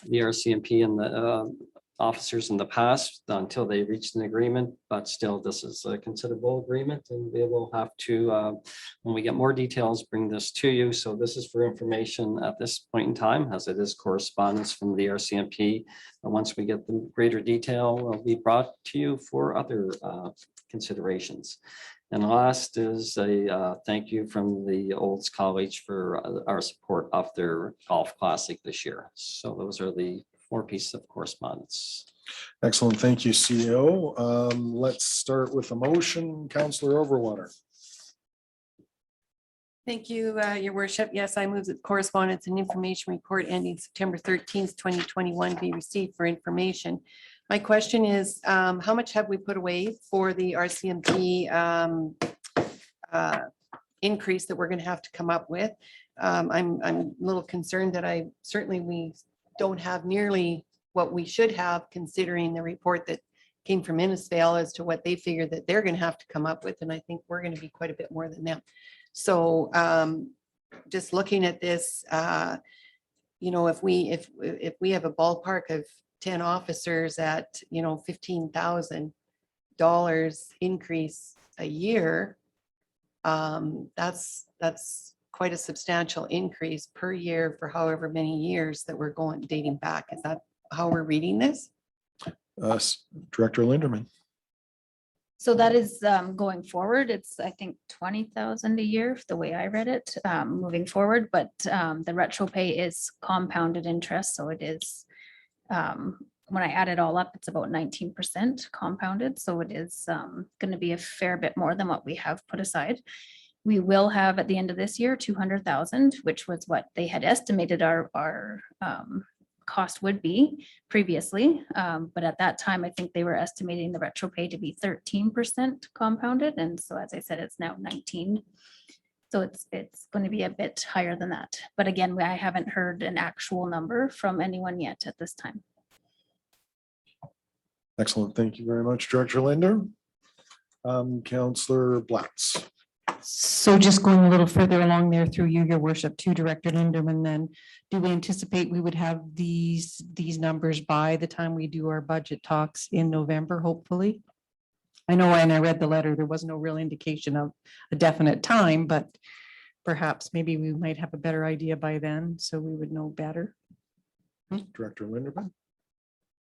the RCMP and the officers in the past until they reached an agreement. But still, this is a considerable agreement, and we will have to, when we get more details, bring this to you. So this is for information at this point in time, as it is correspondence from the RCMP. But once we get the greater detail, will be brought to you for other considerations. And last is a thank you from the Olds College for our support of their golf classic this year. So those are the 4 pieces of correspondence. Excellent. Thank you, CEO. Let's start with a motion. Councillor Overwater. Thank you, Your Worship. Yes, I move that correspondence and information report ending September 13th, 2021 be received for information. My question is, how much have we put away for the RCMP increase that we're going to have to come up with? I'm a little concerned that we don't have nearly what we should have, considering the report that came from Innisfail as to what they figure that they're going to have to come up with. And I think we're going to be quite a bit more than them. So just looking at this, if we have a ballpark of 10 officers at, $15,000 increase a year, that's quite a substantial increase per year for however many years that we're dating back. Is that how we're reading this? Director Linderman. So that is going forward. It's, I think, 20,000 a year, the way I read it, moving forward. But the retro pay is compounded interest. So it is, when I add it all up, it's about 19% compounded. So it is going to be a fair bit more than what we have put aside. We will have at the end of this year, 200,000, which was what they had estimated our cost would be previously. But at that time, I think they were estimating the retro pay to be 13% compounded. And so, as I said, it's now 19. So it's going to be a bit higher than that. But again, I haven't heard an actual number from anyone yet at this time. Excellent. Thank you very much, Director Linder. Councillor Blatz. So just going a little further along there through you, Your Worship, to Director Linderman, then do we anticipate we would have these numbers by the time we do our budget talks in November, hopefully? I know when I read the letter, there was no real indication of a definite time, but perhaps maybe we might have a better idea by then, so we would know better. Director Linderman.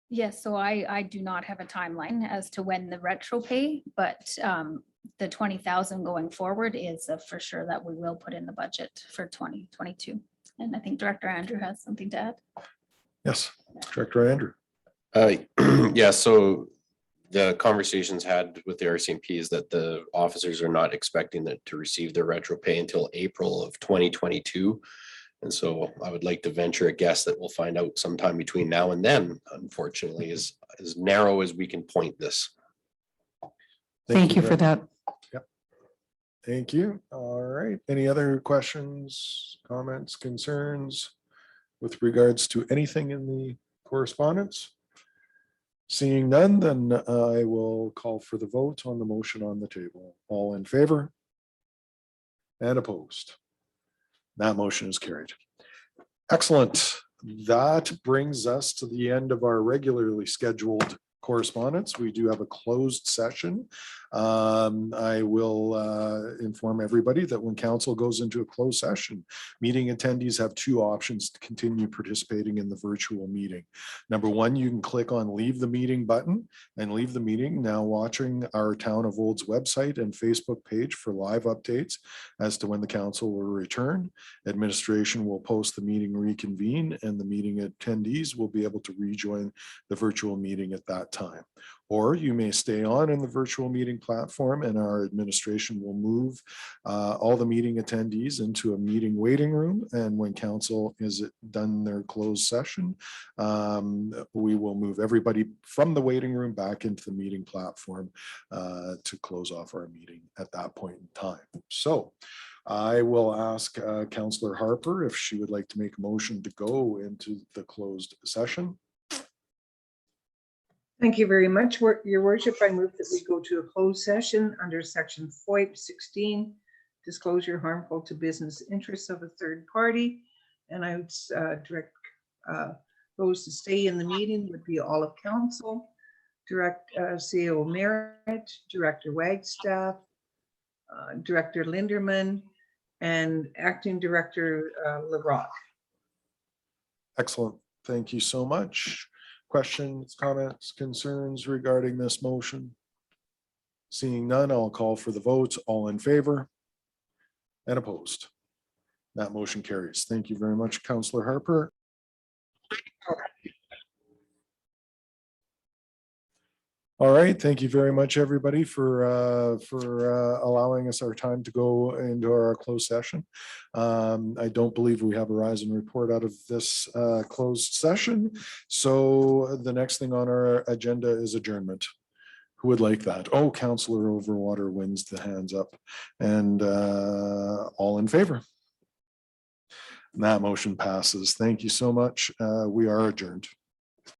Yes, so I do not have a timeline as to when the retro pay, but the 20,000 going forward is for sure that we will put in the budget for 2022. And I think Director Andrew has something to add. Yes, Director Andrew. Yeah, so the conversations had with the RCMP is that the officers are not expecting that to receive their retro pay until April of 2022. And so I would like to venture a guess that we'll find out sometime between now and then, unfortunately, is as narrow as we can point this. Thank you for very- that. Thank you. All right. Any other questions, comments, concerns with regards to anything in the correspondence? Seeing none, then I will call for the vote on the motion on the table. All in favor? And opposed? That motion is carried. Excellent. That brings us to the end of our regularly scheduled correspondence. We do have a closed session. I will inform everybody that when council goes into a closed session, meeting attendees have two options to continue participating in the virtual meeting. Number one, you can click on leave the meeting button and leave the meeting. Now watching our Town of Olds website and Facebook page for live updates as to when the council will return. Administration will post the meeting reconvene and the meeting attendees will be able to rejoin the virtual meeting at that time. Or you may stay on in the virtual meeting platform and our administration will move all the meeting attendees into a meeting waiting room. And when council is done their closed session, we will move everybody from the waiting room back into the meeting platform to close off our meeting at that point in time. So I will ask Councillor Harper if she would like to make a motion to go into the closed session. Thank you very much, Your Worship. I move that we go to a closed session under section FOIP 16, disclosure harmful to business interests of a third party. And I would direct those to stay in the meeting would be all of council, CEO Merritt, Director Wagstaff, Director Linderman, and Acting Director LaRock. Excellent. Thank you so much. Questions, comments, concerns regarding this motion? Seeing none, I'll call for the vote. All in favor? And opposed? That motion carries. Thank you very much, Councillor Harper. All right, thank you very much, everybody, for allowing us our time to go into our closed session. I don't believe we have a rise and report out of this closed session. So the next thing on our agenda is adjournment. Who would like that? Oh, Councillor Overwater wins the hands up. And all in favor? That motion passes. Thank you so much. We are adjourned.